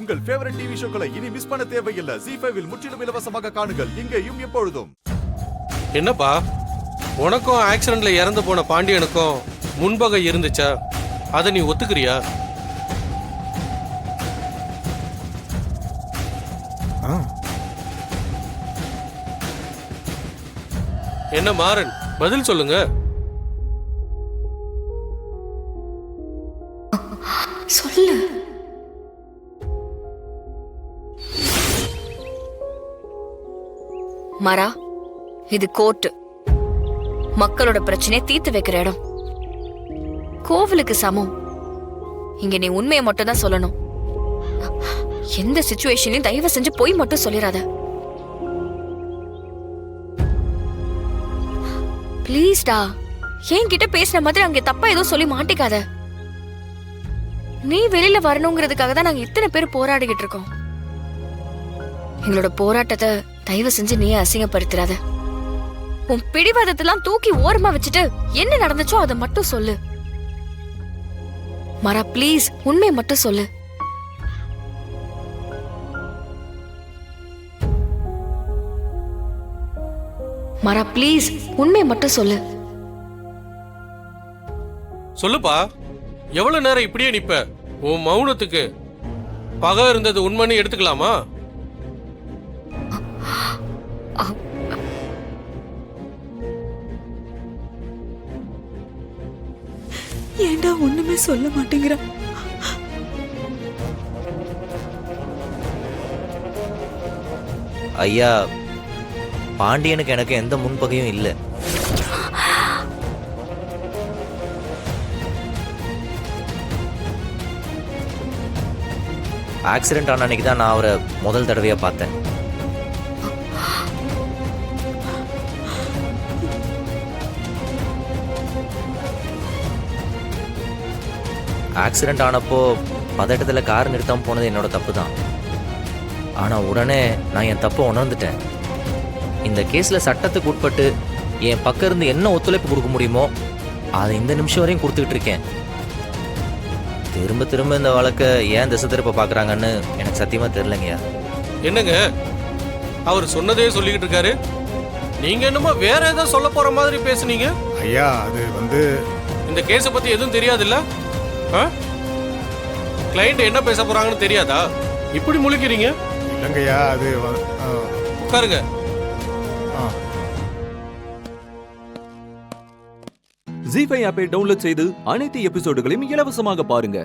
உங்கள் favourite TV ஷோக்களை இனி miss பண்ண தேவையில்லை. ZEE5 இல் முற்றிலும் இலவசமாக காணுங்கள். இங்கேயும் எப்பொழுதும். என்னப்பா, உனக்கும் ஆக்சிடென்ட்ல இறந்து போன பாண்டியனுக்கும் முன்பகை இருந்துச்சா? அதை நீ ஒத்துக்கிறியா? என்ன மாறன், பதில் சொல்லுங்க. சொல்லு. மரா, இது கோர்ட். மக்களோட பிரச்சனையை தீர்த்து வைக்கிற இடம். கோவிலுக்கு சமம். இங்க நீ உண்மையை மட்டும் தான் சொல்லணும். எந்த சிச்சுவேஷன்லயும் தயவு செஞ்சு போய் மட்டும் சொல்லிடாத. பிளீஸ்டா, என்கிட்ட பேசுற மாதிரி அங்க தப்பா ஏதோ சொல்லி மாட்டிக்காத. நீ வெளியில வரணுங்கிறதுக்காக தான் நாங்க இத்தனை பேர் போராடிக்கிட்டு இருக்கோம். எங்களோட போராட்டத்தை தயவு செஞ்சு நீயே அசிங்கப்படுத்துறாத. உன் பிடிவாதத்தெல்லாம் தூக்கி ஓரமா வச்சுட்டு என்ன நடந்துச்சோ அதை மட்டும் சொல்லு. மரா, பிளீஸ் உண்மையை மட்டும் சொல்லு. மரா, பிளீஸ் உண்மையை மட்டும் சொல்லு. சொல்லுப்பா, எவ்வளவு நேரம் இப்படியே நிப்ப? உன் மௌனத்துக்கு பகை இருந்தது உண்மைன்னு எடுத்துக்கலாமா? ஏண்டா ஒண்ணுமே சொல்ல மாட்டேங்கிற? ஐயா, பாண்டியனுக்கு எனக்கு எந்த முன்பகையும் இல்லை. ஆக்சிடென்ட் ஆன அன்னைக்கு தான் நான் அவரை முதல் தடவையா பார்த்தேன். ஆக்சிடென்ட் ஆனப்போ பதட்டத்தில் கார் நிறுத்தாம போனது என்னோட தப்பு தான். ஆனால் உடனே நான் என் தப்பை உணர்ந்துட்டேன். இந்த கேஸில் சட்டத்துக்கு உட்பட்டு என் பக்கம் இருந்து என்ன ஒத்துழைப்பு கொடுக்க முடியுமோ அதை இந்த நிமிஷம் வரையும் கொடுத்துக்கிட்டு இருக்கேன். திரும்ப திரும்ப இந்த வழக்கை ஏன் திசை திருப்ப பார்க்குறாங்கன்னு எனக்கு சத்தியமாக தெரிலங்கய்யா. என்னங்க, அவர் சொன்னதே சொல்லிக்கிட்டு இருக்காரு, நீங்க என்னமோ வேற ஏதோ சொல்ல போற மாதிரி பேசுனீங்க. ஐயா, அது இந்த கேஸை பத்தி எதுவும் தெரியாதுல்ல? கிளைண்ட் என்ன பேச போறாங்கன்னு தெரியாதா? இப்படி முழிக்கிறீங்க? இல்லைங்கய்யா, அது உட்காருங்க. ZEE5 ஆப்பை டவுன்லோட் செய்து அனைத்து எபிசோடுகளையும் இலவசமாக பாருங்க.